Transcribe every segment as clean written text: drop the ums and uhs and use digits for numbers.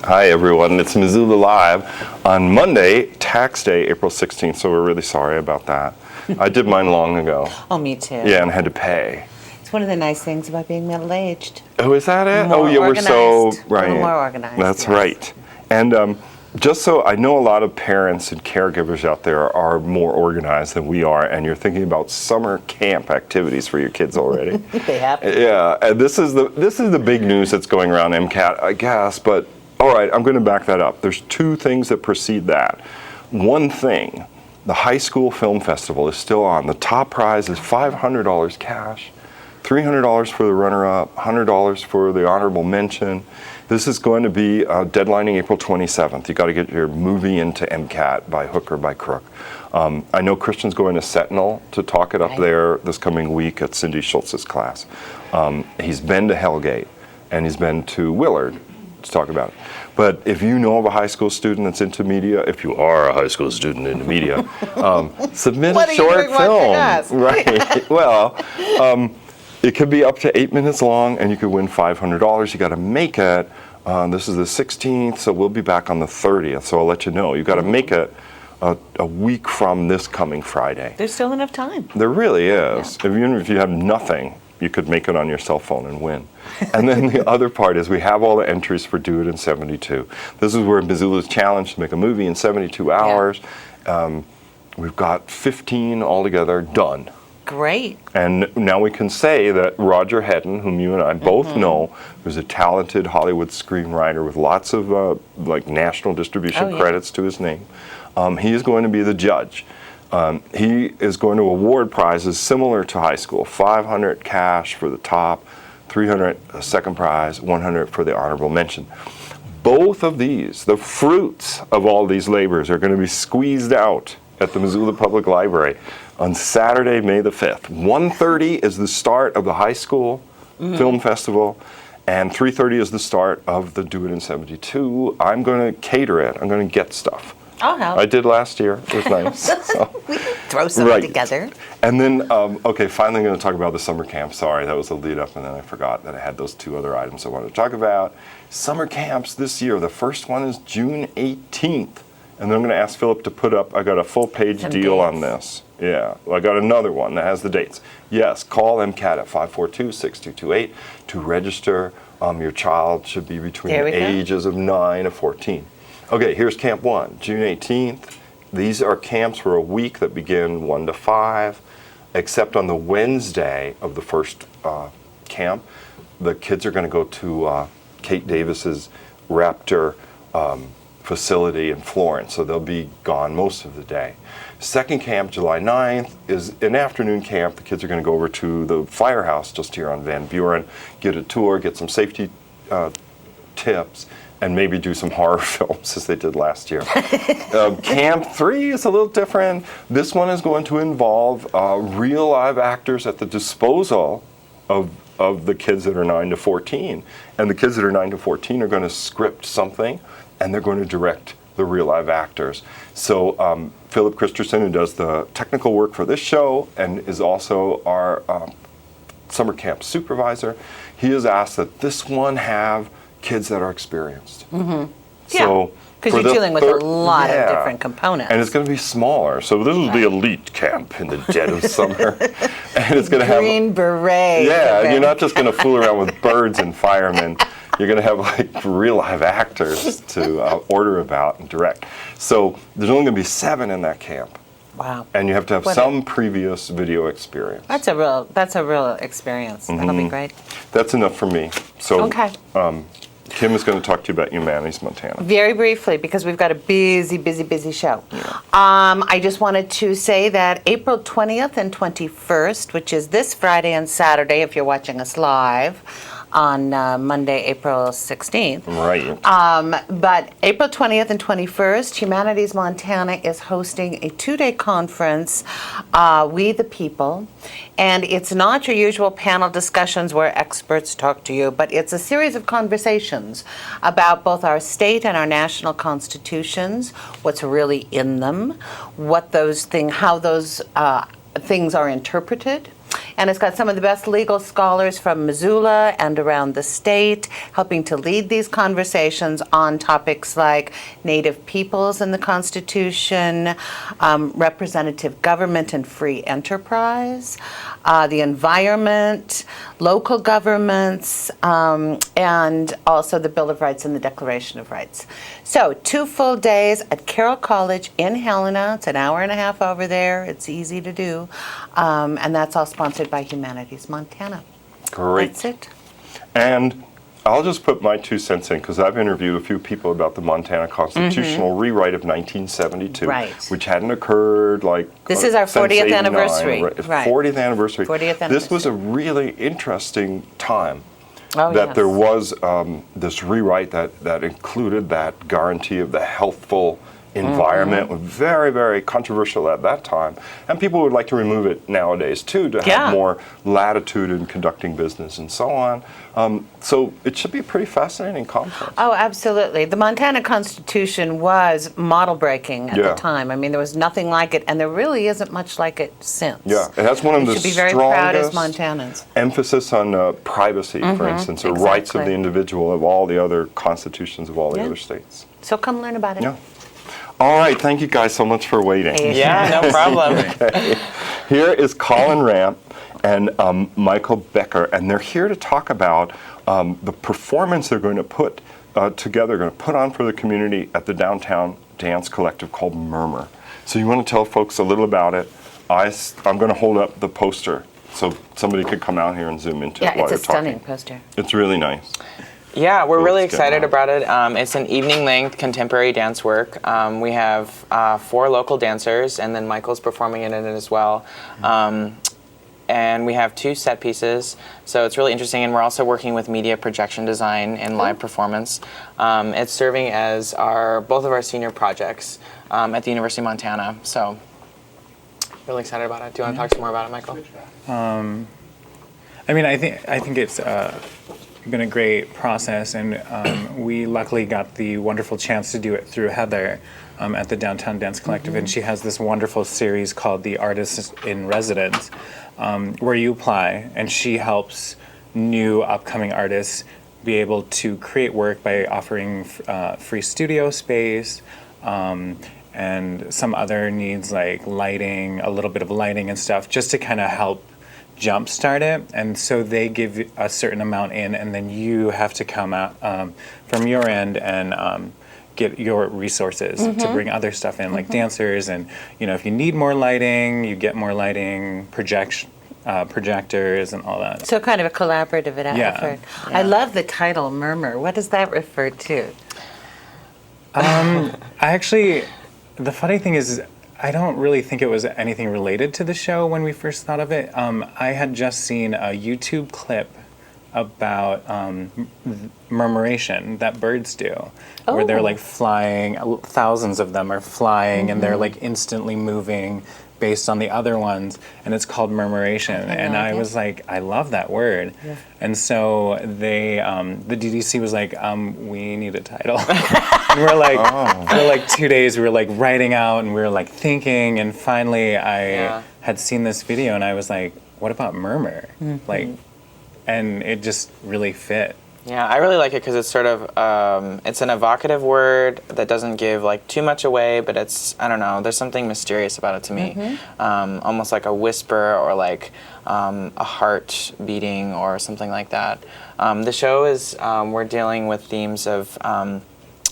Hi everyone, it's Missoula Live on Monday, tax day, April 16th, so we're really sorry about that. I did mine long ago. Oh, me too. Yeah, and had to pay. It's one of the nice things about being middle-aged. Oh, is that it? More oh, yeah, organized. we're so, right. A little more organized. That's yes. right. And just so I know a lot of parents and caregivers out there are more organized than we are, and you're thinking about summer camp activities for your kids already. They have to. Yeah, and this is the big news that's going around MCAT, I guess, but all right, I'm going to back that up. There's two things that precede that. One thing, the high school film festival is still on. The top prize is $500 cash, $300 for the runner-up, $100 for the honorable mention. This is going to be deadlining April 27th. You got to get your movie into MCAT by hook or by crook. I know Christian's going to Sentinel to talk it up there this coming week at Cindy Schultz's class. He's been to Hellgate and he's been to Willard to talk about it. But if you know of a high school student that's into media, if you are a high school student into media, submit a short film. Right. Well, it could be up to 8 minutes long, and you could win $500. You got to make it. This is the 16th, so we'll be back on the 30th. So I'll let you know. You got to make it a week from this coming Friday. There's still enough time. There really is. Yeah. Even if you have nothing, you could make it on your cell phone and win. And then the other part is we have all the entries for Do It in 72. This is where Missoula's challenged to make a movie in 72 hours. Yeah. We've got 15 altogether done. Great. And now we can say that Roger Hedden, whom you and I both know, who's a talented Hollywood screenwriter with lots of like national distribution credits to his name, he is going to be the judge. He is going to award prizes similar to high school, $500 cash for the top, $300 second prize, $100 for the honorable mention. Both of these, the fruits of all these labors, are going to be squeezed out at the Missoula Public Library on Saturday, May the 5th. 1:30 is the start of the high school film festival, and 3:30 is the start of the Do It in 72. I'm going to cater it. I'm going to get stuff. I'll help. I did last year. It was nice. So. We can throw something together. And then, okay, finally I'm going to talk about the summer camp. Sorry, that was a lead up, and then I forgot that I had those two other items I wanted to talk about. Summer camps this year. The first one is June 18th. And then I'm going to ask Philip to put up, I got a full page deal on this. Yeah, well, I got another one that has the dates. Yes, call MCAT at 542-6228 to register. Your child should be between the ages of 9 and 14. Okay, here's Camp 1, June 18th. These are camps for a week that begin 1 to 5, except on the Wednesday of the first camp, the kids are going to go to Kate Davis's Raptor facility in Florence, so they'll be gone most of the day. Second camp, July 9th, is an afternoon camp. The kids are going to go over to the firehouse just here on Van Buren, get a tour, get some safety tips, and maybe do some horror films as they did last year. Camp 3 is a little different. This one is going to involve real live actors at the disposal of the kids that are 9 to 14. And the kids that are 9 to 14 are going to script something, and they're going to direct the real live actors. So Philip Christensen, who does the technical work for this show and is also our summer camp supervisor, he has asked that this one have kids that are experienced. Mm-hmm. So because you're dealing with a lot of different components. And it's going to be smaller. So this is the elite camp in the dead of summer. And it's going to have Green Beret. Yeah, and you're not just going to fool around with birds and firemen. You're going to have like real live actors to order about and direct. So there's only going to be 7 in that camp. Wow. And you have to have some previous video experience. That's a real experience. That'll be great. That's enough for me. So okay. Kim is going to talk to you about Humanities Montana. Very briefly, because we've got a busy show. Yeah. I just wanted to say that April 20th and 21st, which is this Friday and Saturday, if you're watching us live, on Monday, April 16th. Right. But April 20th and 21st, Humanities Montana is hosting a 2-day conference, We the People. And it's not your usual panel discussions where experts talk to you, but it's a series of conversations about both our state and our national constitutions, what's really in them, what those things, how those things are interpreted. And it's got some of the best legal scholars from Missoula and around the state helping to lead these conversations on topics like Native peoples in the Constitution, representative government and free enterprise, the environment, local governments, and also the Bill of Rights and the Declaration of Rights. So 2 full days at Carroll College in Helena. It's an hour and a half over there. It's easy to do. And that's all sponsored by Humanities Montana. Great. That's it. And I'll just put my 2 cents in because I've interviewed a few people about the Montana constitutional rewrite of 1972, Right. which hadn't occurred This is our since 40th 89, anniversary. Right. 40th anniversary. 40th This was anniversary. a really interesting time. Oh, that yes. there was this rewrite that included that guarantee of the healthful environment, was very, very controversial at that time. And people would like to remove it nowadays, too, to Yeah. have more latitude in conducting business and so on. So it should be a pretty fascinating conference. Oh, absolutely. The Montana Constitution was model breaking at Yeah. the time. I mean, there was nothing like it, and there really isn't much like it since. Yeah, and that's one of We the should be very proud as strongest Montanans. emphasis on privacy, for instance, or rights of exactly. the individual of all the other constitutions of all the Yeah. other states. So come learn about it. Yeah. All right, thank you guys so much for waiting. Hey. Yeah, no problem. Here is Colin Ramp and Michael Becker, and they're here to talk about the performance they're going to put together, going to put on for the community at the Downtown Dance Collective called Murmur. So you want to tell folks a little about it? I'm going to hold up the poster so somebody could come out here and zoom into it Yeah, while it's a you're talking. stunning poster. It's really nice. Yeah, we're really Let's get excited on. about it. It's an evening-length contemporary dance work. We have 4 local dancers, and then Michael's performing in it as well. And we have 2 set pieces, so it's really interesting. And we're also working with media projection design and live performance. It's serving as both of our senior projects at the University of Montana. So, really excited about it. Do you want to talk some more about it, Michael? I mean, I think it's been a great process, and we luckily got the wonderful chance to do it through Heather at the Downtown Dance Collective, and she has this wonderful series called the Artists in Residence, where you apply, and she helps new upcoming artists be able to create work by offering free studio space, and some other needs like lighting, a little bit of lighting and stuff, just to kind of help jumpstart it. And so they give a certain amount in, and then you have to come out from your end and get your resources to bring other stuff in, like dancers, and if you need more lighting, you get more lighting, projectors and all that. So kind of a collaborative effort. Yeah. I love the title, Murmur. What does that refer to? The funny thing is, I don't really think it was anything related to the show when we first thought of it. I had just seen a YouTube clip about murmuration that birds do, where they're like flying, thousands of them are flying, and they're like instantly moving based on the other ones, and it's called murmuration. And I was like, I love that word. Yeah. And so they, the DDC was like, we need a title. And we're like, for like 2 days, we were like writing out, and we were like thinking, and finally I had seen this video, and I was like, what about murmur? Like, and it just really fit. Yeah, I really like it because it's sort of, it's an evocative word that doesn't give like too much away, but it's, I don't know, there's something mysterious about it to me. Almost like a whisper or like a heart beating or something like that. The show is, we're dealing with themes of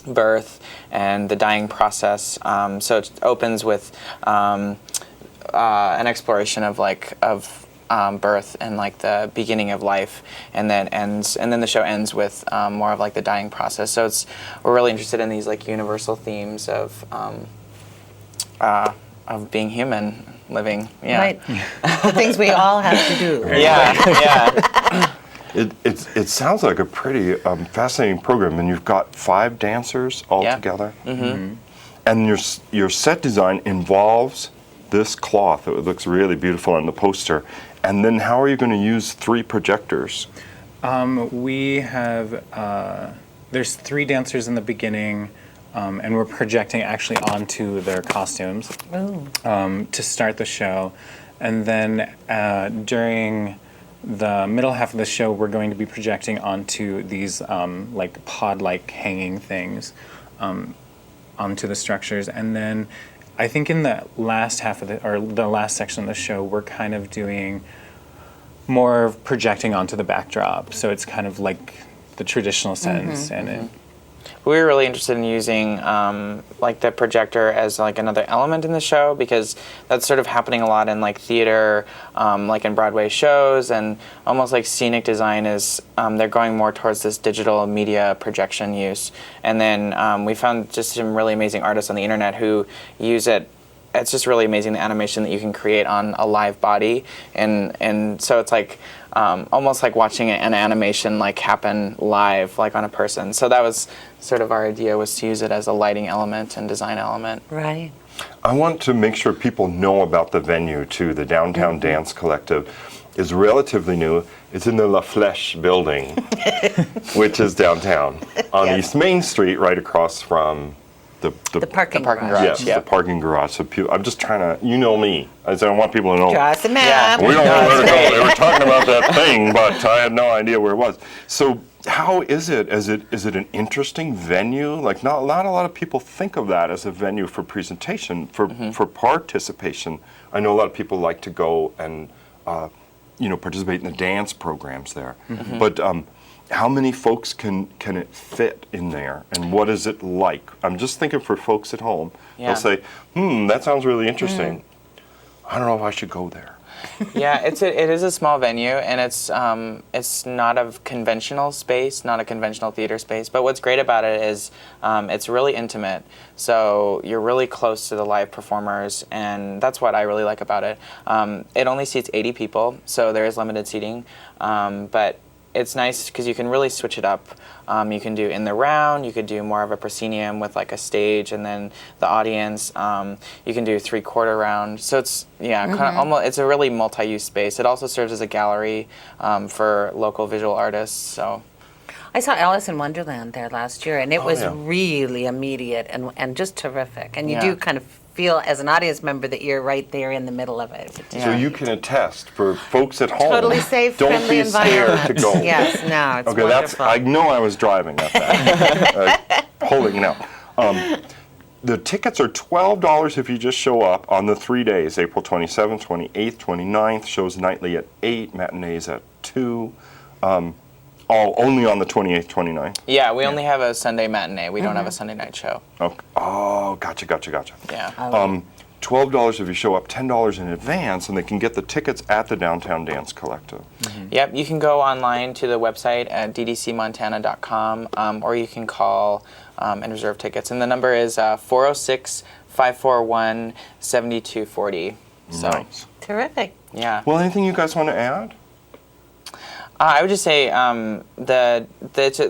birth and the dying process. So it opens with an exploration of birth and like the beginning of life, and then the show ends with more of like the dying process. So we're really interested in these like universal themes of being human, living. Yeah. Right. The things we all have to do. Yeah. It sounds like a pretty fascinating program, and you've got 5 dancers all Yeah. together. And your set design involves this cloth. It looks really beautiful on the poster. And then how are you going to use 3 projectors? We have, there's 3 dancers in the beginning, and we're projecting actually onto their costumes to start the show. And then during the middle half of the show, we're going to be projecting onto these like pod-like hanging things onto the structures. And then I think in the last half of the last section of the show, we're kind of doing more of projecting onto the backdrop. So it's kind of like the traditional sense. And We were really interested in using like the projector as like another element in the show, because that's sort of happening a lot in like theater, like in Broadway shows, and almost like scenic design is they're going more towards this digital media projection use. And then we found just some really amazing artists on the internet who use it. It's just really amazing, the animation that you can create on a live body, and so it's like almost like watching an animation like happen live, like on a person. So that was sort of our idea, was to use it as a lighting element and design element. Right. I want to make sure people know about the venue too. The Downtown Dance Collective is relatively new. It's in the La Flèche building, which is downtown on Yes. East Main Street, right across from The parking parking garage. garage. Yes, Yeah. the parking garage. So I'm just trying to, you know me. I said I want people to know. Draw us a map. We don't know No, where to it's go. great. They were talking about that thing, but I had no idea where it was. So how is it? Is it an interesting venue? Like not a lot of people think of that as a venue for presentation, for participation. I know a lot of people like to go and participate in the dance programs there. But how many folks can it fit in there, and what is it like? I'm just thinking for folks at home. Yeah. They'll say, that sounds really interesting. I don't know if I should go there. Yeah, it is a small venue, and it's not a conventional space, not a conventional theater space. But what's great about it is it's really intimate. So you're really close to the live performers, and that's what I really like about it. It only seats 80 people, so there is limited seating, but it's nice because you can really switch it up. You can do in the round, you could do more of a proscenium with like a stage and then the audience. You can do 3/4 round. So it's, kind of almost, it's a really multi-use space. It also serves as a gallery for local visual artists. So I saw Alice in Wonderland there last year, and it was yeah. really immediate and just terrific. And you Yeah. do kind of feel, as an audience member, that you're right there in the middle of it. So you can attest for folks at home. Totally safe, don't friendly be scared environment. to go. Yes, no, it's Okay, wonderful. I know I was driving at that. Holding it out. The tickets are $12 if you just show up on the 3 days, April 27th, 28th, 29th. Shows nightly at 8, matinees at 2. Only on the 28th, 29th. yeah, we only have a Sunday matinee. We don't have a Sunday night show. Okay. Oh, gotcha. Yeah. $12 if you show up, $10 in advance, and they can get the tickets at the Downtown Dance Collective. Yep, you can go online to the website at ddcmontana.com, or you can call and reserve tickets. And the number is 406-541-7240. So, Nice. Terrific. yeah. Well, anything you guys want to add? I would just say the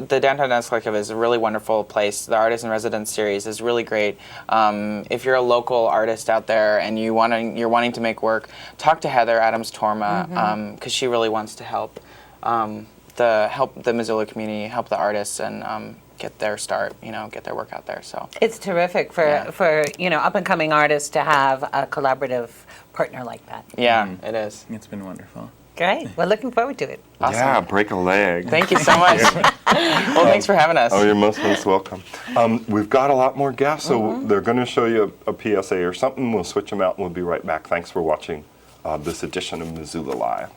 Downtown Dance Collective is a really wonderful place. The Artist in Residence series is really great. If you're a local artist out there and you're wanting to make work, talk to Heather Adams-Torma, because she really wants to help the Missoula community, help the artists, and get their start, get their work out there. So It's terrific for up and coming artists to have a collaborative partner like that. yeah, it is. it's been wonderful. Great. We're looking forward to it. Awesome. Yeah, break a leg. Thank you so much. Well, thanks for having us. Oh, you're most welcome. We've got a lot more guests, so they're going to show you a PSA or something. We'll switch them out and we'll be right back. Thanks for watching this edition of Missoula Live.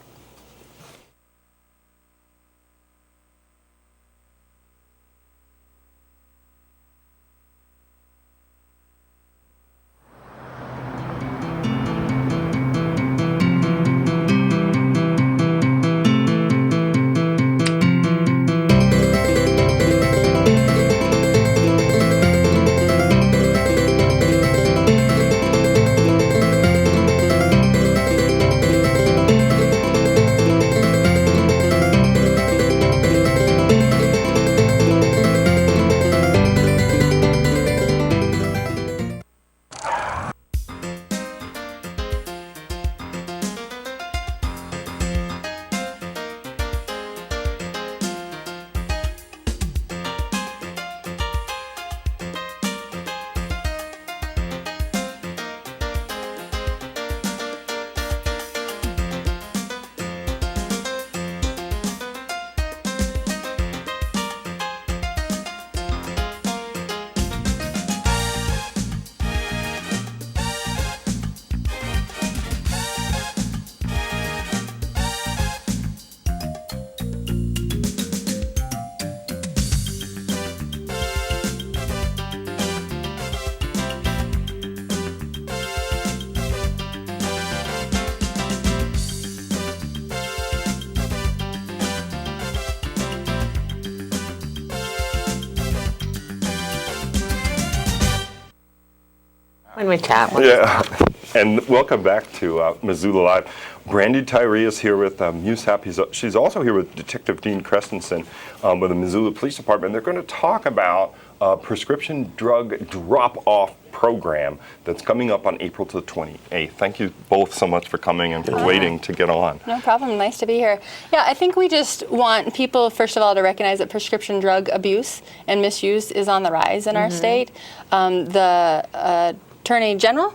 letting me chat. Yeah, and welcome back to Missoula Live. Brandy Tyree is here with MUSAP. She's also here with Detective Dean Christensen with the Missoula Police Department. They're going to talk about a prescription drug drop-off program that's coming up on April the 28th. Thank you both so much for coming and for waiting to get on. No problem. Nice to be here. Yeah, I think we just want people, first of all, to recognize that prescription drug abuse and misuse is on the rise in our state. The Attorney General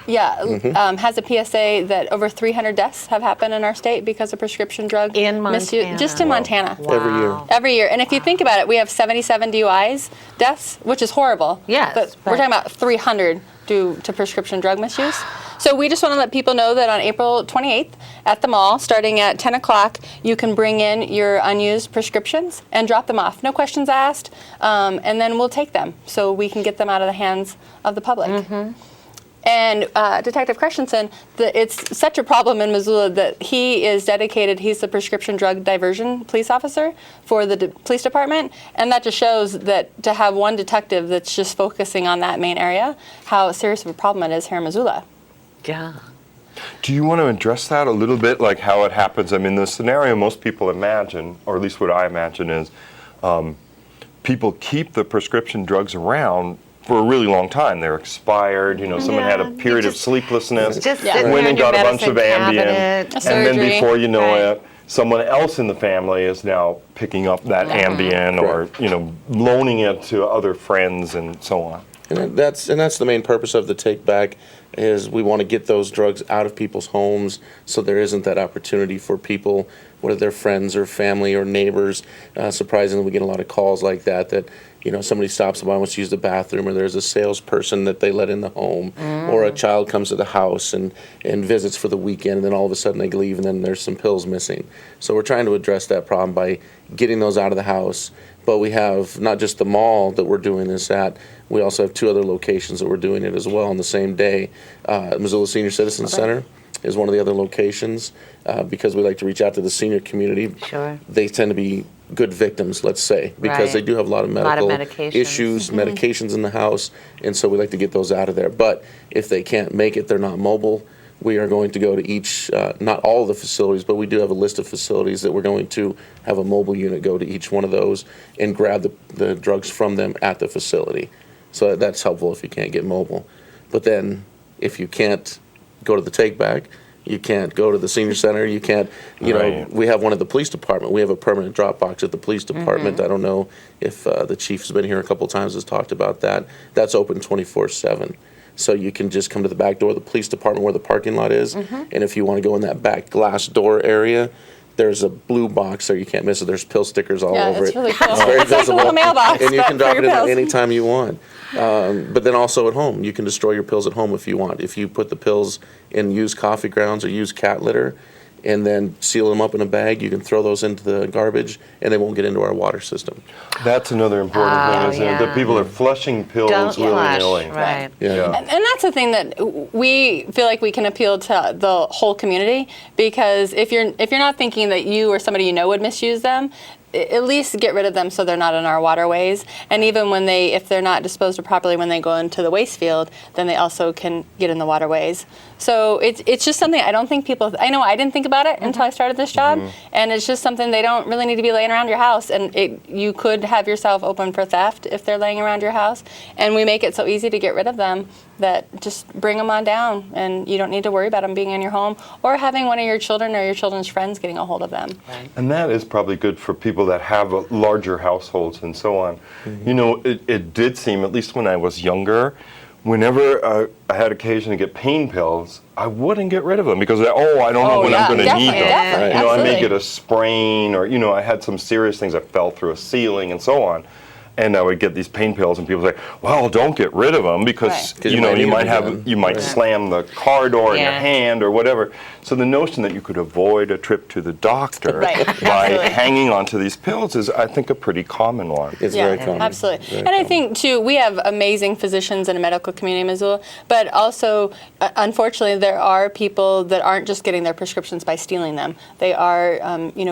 has a PSA that over 300 deaths have happened in our state because of prescription drug In misuse. Montana. Just in Montana. Wow. Every year. And if you think about it, we have 77 DUIs deaths, which is horrible. Yes, But we're but- talking about 300 due to prescription drug misuse. So we just want to let people know that on April 28th at the mall, starting at 10 o'clock, you can bring in your unused prescriptions and drop them off. No questions asked. And then we'll take them so we can get them out of the hands of the public. And Detective Christensen, it's such a problem in Missoula that he is dedicated, he's the prescription drug diversion police officer for the police department, and that just shows that to have one detective that's just focusing on that main area, how serious of a problem it is here in Missoula. Yeah. Do you want to address that a little bit, like how it happens? I mean, the scenario most people imagine, or at least what I imagine, is people keep the prescription drugs around for a really long time. They're expired. You know, someone had a Yeah, you period of just- sleeplessness, Just Yeah. sitting went there and in your got a bunch of medicine Ambien, cabinet. A and then surgery. before you know Right. it, someone else in the family is now picking up that Ambien or, you know, loaning it to other friends and so on. And that's the main purpose of the Take Back, is we want to get those drugs out of people's homes so there isn't that opportunity for people, whether they're friends or family or neighbors. Surprisingly, we get a lot of calls like that, you know, somebody stops by and wants to use the bathroom, or there's a salesperson that they let in the home, or a child comes to the house and visits for the weekend, and then all of a sudden they leave and then there's some pills missing. So we're trying to address that problem by getting those out of the house. But we have not just the mall that we're doing this at, we also have 2 other locations that we're doing it as well on the same day. Missoula Senior Citizen Center is one of the other locations because we like to reach out to the senior community. Sure. They tend to be good victims, let's say, because they Right. do have a lot of medical medications. issues, medications in the house, and so we like to get those out of there. But if they can't make it, they're not mobile, we are going to go to each, not all of the facilities, but we do have a list of facilities that we're going to have a mobile unit go to each one of those and grab the drugs from them at the facility. So that's helpful if you can't get mobile. But then if you can't go to the Take Back, you can't go to the senior center, you can't, you know, Right. we have one at the police department. We have a permanent drop box at the police department. I don't know if the chief's been here a couple times, has talked about that. That's open 24/7. So you can just come to the back door of the police department where the parking lot is, and if you want to go in that back glass door area, there's a blue box there. You can't miss it. There's pill stickers all Yeah, over it's it. really cool. It's very It's like a visible. little mailbox, and you but can for drop your it in pills. any time you want. But then also at home, you can destroy your pills at home if you want. If you put the pills in used coffee grounds or used cat litter, and then seal them up in a bag, you can throw those into the garbage, and they won't get into our water system. That's another important Oh, thing, isn't it? yeah. That people are flushing pills Don't flush. willy-nilly. Right. Yeah. And that's the thing that we feel like we can appeal to the whole community, because if you're not thinking that you or somebody you know would misuse them, at least get rid of them so they're not in our waterways. And even if they're not disposed of properly when they go into the waste field, then they also can get in the waterways. So it's just something I don't think people, I know I didn't think about it until I started this job, and it's just something they don't really need to be laying around your house, and you could have yourself open for theft if they're laying around your house, and we make it so easy to get rid of them that just bring them on down, and you don't need to worry about them being in your home or having one of your children or your children's friends getting a hold of them. And that is probably good for people that have larger households and so on. You know, it did seem, at least when I was younger, whenever I had occasion to get pain pills, I wouldn't get rid of them because I don't know when I'm going to need them. Definitely, You know, I may absolutely. get a sprain, or, you know, I had some serious things. I fell through a ceiling and so on. And I would get these pain pills, and people say, "Well, don't get rid of them because Right. 'Cause you know you might Right. slam the car door in your Yeah. hand or whatever." So the notion that you could avoid a trip to the doctor Right. by Absolutely. hanging on to these pills is, I think, a pretty common one. It's very common. Absolutely. Very And I common. think, too, we have amazing physicians in a medical community in Missoula, but also, unfortunately, there are people that aren't just getting their prescriptions by stealing them. They are,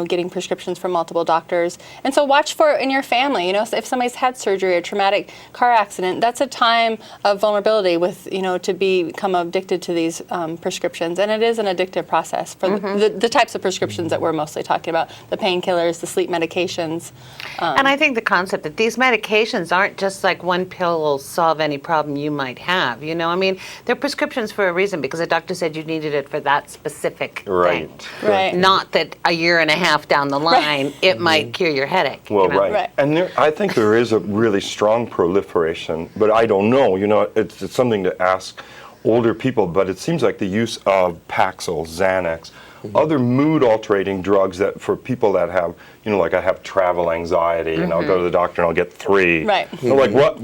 getting prescriptions from multiple doctors. And so watch for it in your family. You know, if somebody's somebody's had surgery or traumatic car accident, that's a time of vulnerability with, to become addicted to these prescriptions. And it is an addictive process for the types of prescriptions that we're mostly talking about, the painkillers, the sleep medications. And I think the concept that these medications aren't just like one pill will solve any problem you might have. I mean, they're prescriptions for a reason because the doctor said you needed it for that specific Right. thing. Right. Not that a year and a half down the line it might cure your headache. Well, you know? right. Right. And I think there is a really strong proliferation, but I don't know. It's something to ask older people, but it seems like the use of Paxil, Xanax, other mood-altering drugs that for people that have, like I have travel anxiety, and I'll go to the doctor and I'll get 3. Right. They're like, what?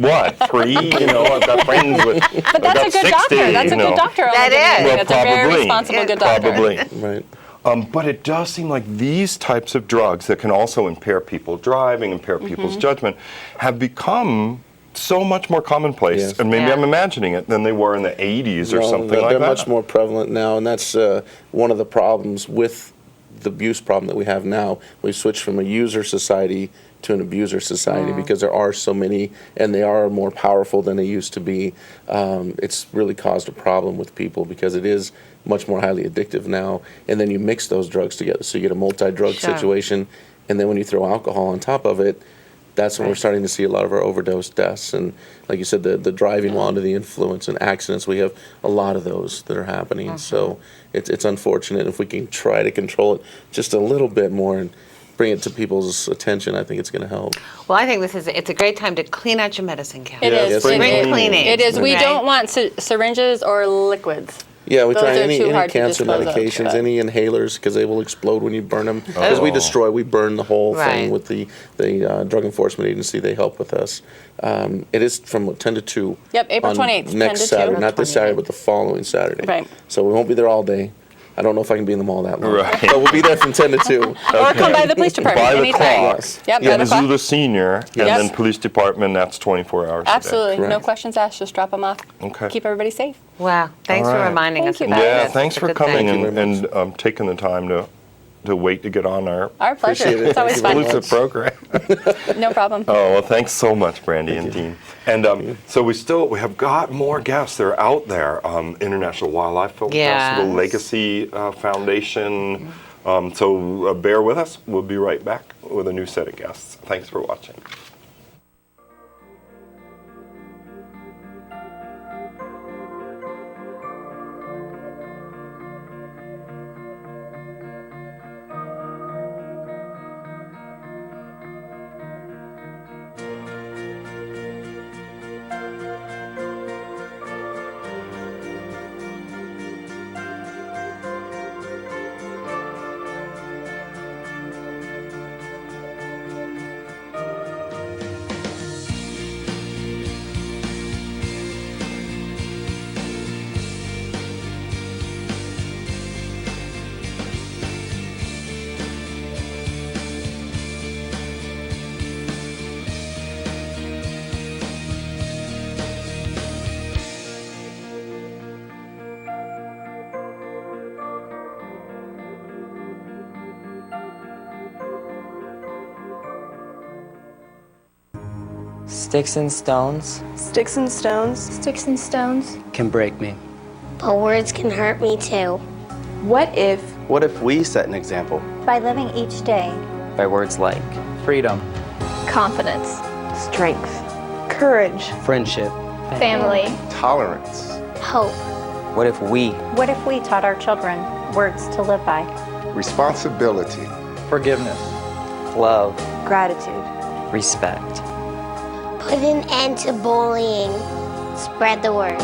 3? I've got friends with. But that's a good doctor. That's a good doctor. That is. Well, That's a very responsible good doctor. Probably. Right. But it does seem like these types of drugs that can also impair people driving, impair people's judgment, have become so much more commonplace, Yes. and maybe Yeah. I'm imagining it, than they were in the 80s or No, something they're like that. much more prevalent now, and that's one of the problems with the abuse problem that we have now. We've switched from a user society to an abuser society because there are so many, and they are more powerful than they used to be. It's really caused a problem with people because it is much more highly addictive now, and then you mix those drugs together, so you get a multi-drug Sure. situation, and then when you throw alcohol on top of it, that's when we're starting to see a lot of our overdose deaths. And like you said, the driving while under the influence and accidents, we have a lot of those that are happening. So it's unfortunate. If we can try to control it just a little bit more and bring it to people's attention, I think it's going to help. Well, I think it's a great time to clean out your medicine cabinet. It Yeah, is. it's spring Spring cleaning. It is. We Okay. don't want syringes or liquids. Yeah, we Those try are any too hard to cancer dispose of, medications, but- any inhalers, because they will explode when you burn them. Because we burn the whole thing Right. with the Drug Enforcement Agency. They help with us. It is from 10 to 2. Yep, April on 28th, 10 Next to 2. Saturday, not this Saturday, but the following Saturday. Right. So we won't be there all day. I don't know if I can be in the mall that long. Right. But we'll be there from 10 to 2. Or come by the police department By the anytime. clock. Yep, Yeah, by the clock. Missoula Senior, and Yes. then police department, that's 24 hours a day. Absolutely. No Correct. questions asked. Just drop them off. Okay. Keep everybody safe. Wow. Thanks All for right. reminding Thank us you. about Yeah, this. thanks It's a for good coming thing. Thank you and taking the time to wait to get on our Our pleasure. Appreciate it. It's always Thank you fun. very exclusive program. No problem. Oh, well, thanks so much, Brandy and Dean. And so we have got more guests. They're out there. International Wildlife Film Yes. Festival, Legacy Foundation. So bear with us. We'll be right back with a new set of guests. Thanks for watching. Sticks and stones Sticks and stones. Sticks and stones. can break me. But words can hurt me too. What if What if we set an example? By living each day. By words like freedom, Confidence. strength, courage, friendship. Family. Tolerance. Hope. What if we What if we taught our children words to live by? Responsibility. forgiveness, love, gratitude, respect? Put an end to bullying. Spread the word.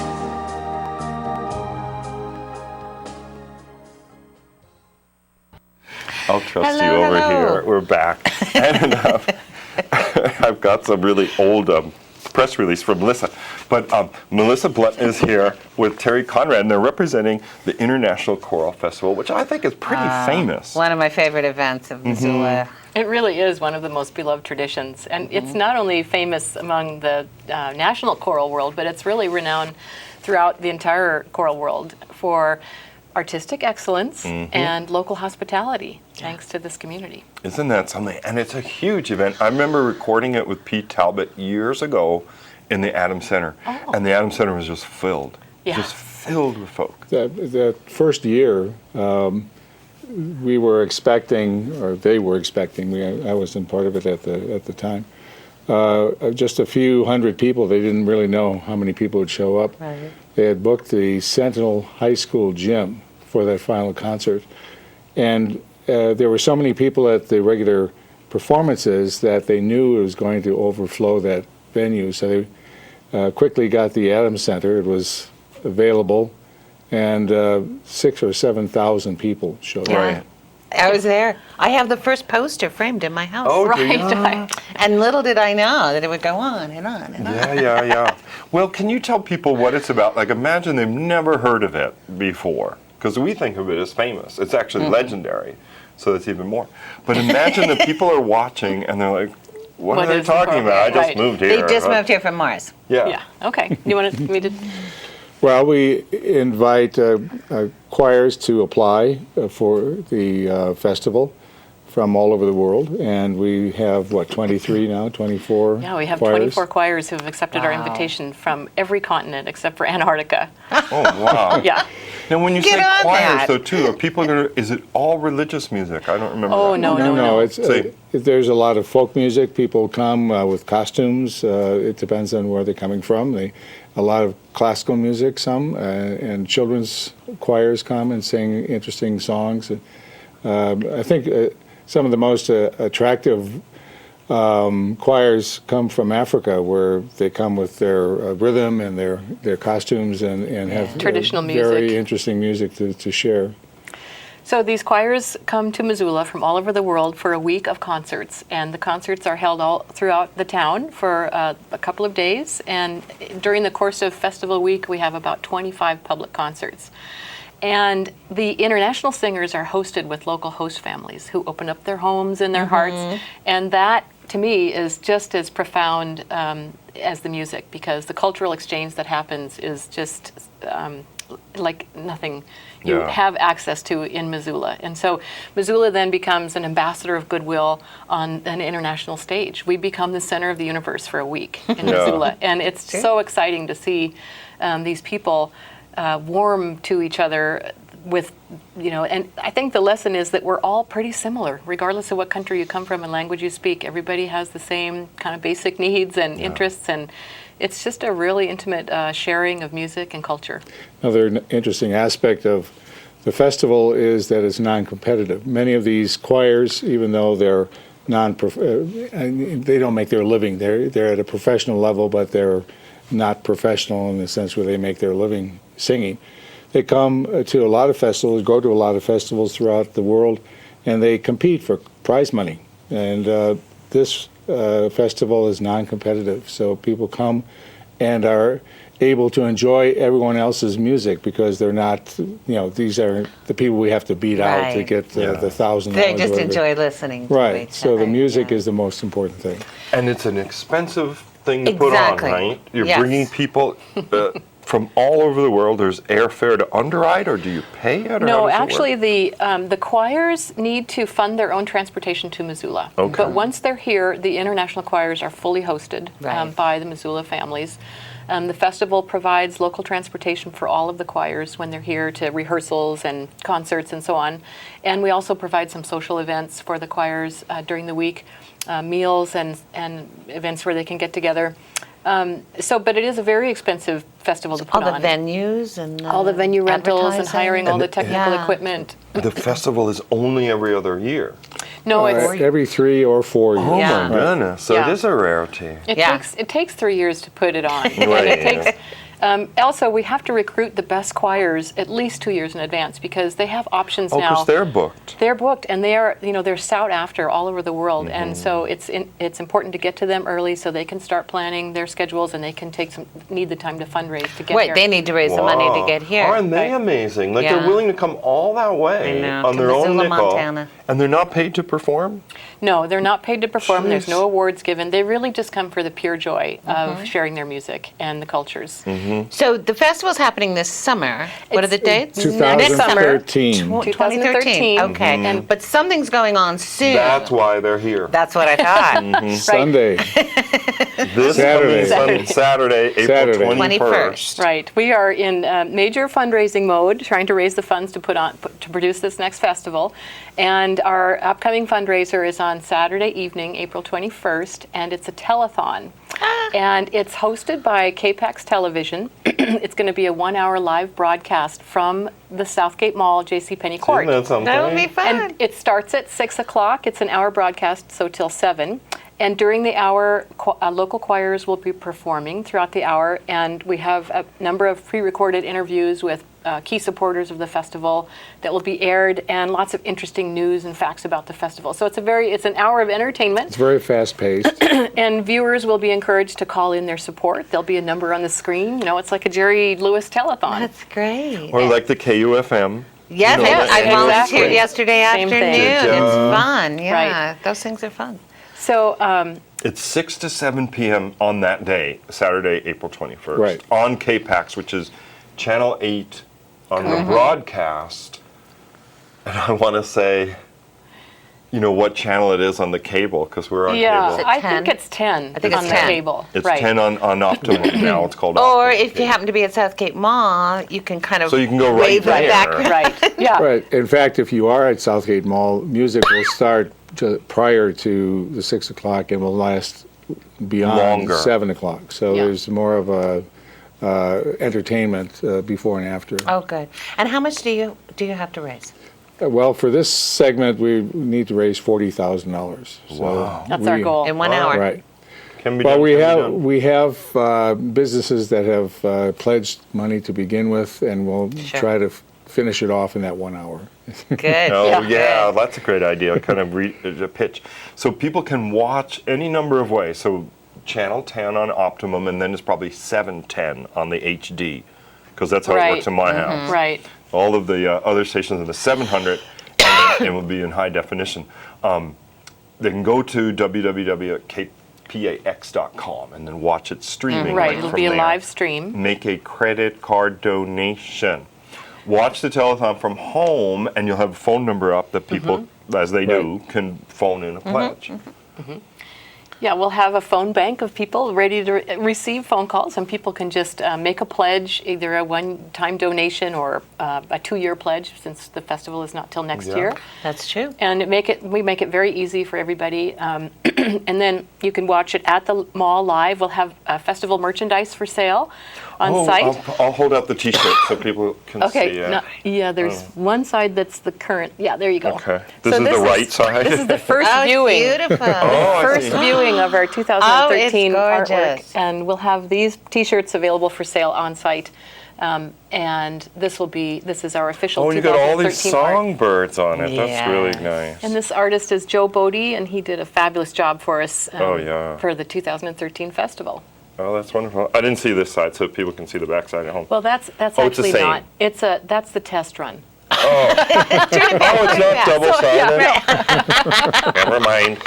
I'll trust Hello, you over hello. here. We're back. And I've got some really old press release from Melissa. But Melissa Blunt is here with Terry Conrad, and they're representing the International Choral Festival, which I think is pretty famous. One of my favorite events of Missoula. It really is one of the most beloved traditions. And it's not only famous among the national choral world, but it's really renowned throughout the entire choral world for artistic excellence and local hospitality, thanks to this community. Isn't that something? And it's a huge event. I remember recording it with Pete Talbot years ago in the Adams Center. And the Adams Center was just filled. Yeah. Just filled with folk. That first year, we were expecting, or they were expecting, I wasn't part of it at the time, just a few hundred people. They didn't really know how many people would show up. Right. They had booked the Sentinel High School gym for that final concert. And there were so many people at the regular performances that they knew it was going to overflow that venue. So they quickly got the Adams Center. It was available, and 6,000 or 7,000 people showed up. Right. I was there. I have the first poster framed in my house. Oh, do you? Right. And little did I know that it would go on and on and on. Yeah. Well, can you tell people what it's about? Like, imagine they've never heard of it before, because we think of it as famous. It's actually legendary, so that's even more. But imagine that people are watching and they're like, what are they is the talking about? I program? just Right. moved They here. just moved here from Mars. Yeah. Yeah. Okay. You wanted me to? Well, we invite choirs to apply for the festival from all over the world, and we have, 23 now, 24 Yeah, we have choirs. 24 choirs who have accepted our invitation from every continent except for Antarctica. Oh, wow. Yeah. Now, when you Get say on choirs, that. though, too, are people going to, is it all religious music? I don't remember Oh, that. no. It's, Say- there's a lot of folk music. People come with costumes. It depends on where they're coming from. A lot of classical music, some, and children's choirs come and sing interesting songs. I think some of the most attractive choirs come from Africa, where they come with their rhythm and their costumes and have Traditional very music. interesting music to share. So these choirs come to Missoula from all over the world for a week of concerts, and the concerts are held all throughout the town for a couple of days. And during the course of festival week, we have about 25 public concerts. And the international singers are hosted with local host families who open up their homes and their hearts. And that, to me, is just as profound as the music, because the cultural exchange that happens is just like nothing you Yeah. have access to in Missoula. And so Missoula then becomes an ambassador of goodwill on an international stage. We become the center of the universe for a week in Missoula. And it's so exciting to see these people warm to each other with, and I think the lesson is that we're all pretty similar, regardless of what country you come from and language you speak. Everybody has the same kind of basic needs and interests, and it's just a really intimate sharing of music and culture. Another interesting aspect of the festival is that it's non-competitive. Many of these choirs, even though they're they don't make their living. They're at a professional level, but they're not professional in the sense where they make their living singing. They come to a lot of festivals, go to a lot of festivals throughout the world, and they compete for prize money. And this festival is non-competitive, so people come and are able to enjoy everyone else's music, because they're not, these are the people we have to beat out to Right. get the $1,000. They just whatever. enjoy listening to Right, each so the other, music yeah. is the most important thing. And it's an expensive thing to Exactly. put on, right? You're Yes. bringing people from all over the world. There's airfare to underwrite, or do you pay it? Or how No, does it actually, work? the choirs need to fund their own transportation to Missoula. Okay. But once they're here, the international choirs are fully hosted Right. by the Missoula families. The festival provides local transportation for all of the choirs when they're here to rehearsals and concerts and so on. And we also provide some social events for the choirs during the week, meals and events where they can get together. But it is a very expensive festival to All put the on. venues and All the venue rentals and advertising. hiring all the And- technical Yeah. equipment. The festival is only every other year. No, it's Every 3 or 4 years. Oh Yeah. my goodness! So Yeah. it is a rarity. Yeah. it takes 3 years to put it on. And Right, it takes also, we have to recruit the best choirs at least 2 years in advance, because they have options Oh, now. because they're booked. They're booked, and they're sought after all over the world, and so it's important to get to them early so they can start planning their schedules, and they can need the time to fundraise to get Wait, here. they need to raise the money to Wow. get here. Aren't they Right. amazing? Like Yeah. they're willing to come all that way I know, on to their own Missoula, nickel, Montana. and they're not paid to perform. No, they're not paid to perform. There's Jeez. no awards given. They really just come for the pure joy of sharing their music and the cultures. So the festival's happening this summer. What are the dates? 2013. 2013. Okay. But something's going on soon. That's why they're here. That's what I thought. Sunday. This Saturday. coming Saturday, April Saturday. 21st. Right. We are in major fundraising mode, trying to raise the funds to produce this next festival. And our upcoming fundraiser is on Saturday evening, April 21st, and it's a telethon. And it's hosted by KPAX Television. It's going to be a 1-hour live broadcast from the Southgate Mall, JCPenney Court. Isn't that something? That'll be fun. And it starts at 6 o'clock. It's an hour broadcast, so till 7. And during the hour, local choirs will be performing throughout the hour. And we have a number of pre-recorded interviews with key supporters of the festival that will be aired, and lots of interesting news and facts about the festival. So it's an hour of entertainment. It's very fast-paced. And viewers will be encouraged to call in their support. There'll be a number on the screen. You know, it's like a Jerry Lewis telethon. That's great. Or like the KUFM. Yes, You know, I the- volunteered Exactly. yesterday Same afternoon. thing. It's fun. Yeah, Right. those things are fun. So It's 6 to 7 p.m. on that day, Saturday, April 21st. Right. On KPAX, which is Channel 8 on the broadcast. And I want to say, you know, what channel it is on the cable, because we're on yeah, cable. I 10? think it's 10 I think on it's the 10. cable. It's right. 10 on Optimum now. It's called Or Optimum. if you happen to be at Southgate Mall, you can kind of So you can go right wave there. back. Right. Yeah. Right. In fact, if you are at Southgate Mall, music will start prior to the 6 o'clock and will last beyond Longer. 7 o'clock. So Yeah. there's more of a entertainment before and after. Oh, good. And how much do you have to raise? Well, for this segment, we need to raise $40,000. So That's our goal. In 1 hour. Right. Can be Well, done, we can be have done. businesses that have pledged money to begin with, and we'll Sure. try to finish it off in that 1 hour. Good. Oh, Yeah. yeah, that's a great idea, kind of a pitch. So people can watch any number of ways. So Channel 10 on Optimum, and then it's probably 710 on the HD, because that's how it works in my house. Right. All of the other stations in the 700, and it will be in high definition. They can go to www.kpax.com and then watch it streaming Right. right It'll from be a there. live stream. Make a credit card donation. Watch the telethon from home, and you'll have a phone number up that people, as they do, can phone in a pledge. Yeah, we'll have a phone bank of people ready to receive phone calls, and people can just make a pledge, either a one-time donation or a 2-year pledge, since the festival is not till next Yeah. year. That's true. And we make it very easy for everybody. And then you can watch it at the mall live. We'll have festival merchandise for sale on site. I'll hold up the T-shirt so people can see Okay. it. There's one side that's the current. Yeah, there you go. Okay. This is the right side? This is the first Oh, it's viewing. beautiful. Oh, I First see. viewing of our 2013 artwork, gorgeous. and we'll have these T-shirts available for sale on site. And this is our official Oh, you got all these 2013 art. songbirds on it. That's really Yes. nice. And this artist is Joe Bodie, and he did a fabulous job for us Oh, yeah. for the 2013 festival. Oh, that's wonderful. I didn't see this side, so people can see the back side at home. Well, that's Oh, it's the actually same. not. That's the test run. Oh, it's not double-sided? Never mind.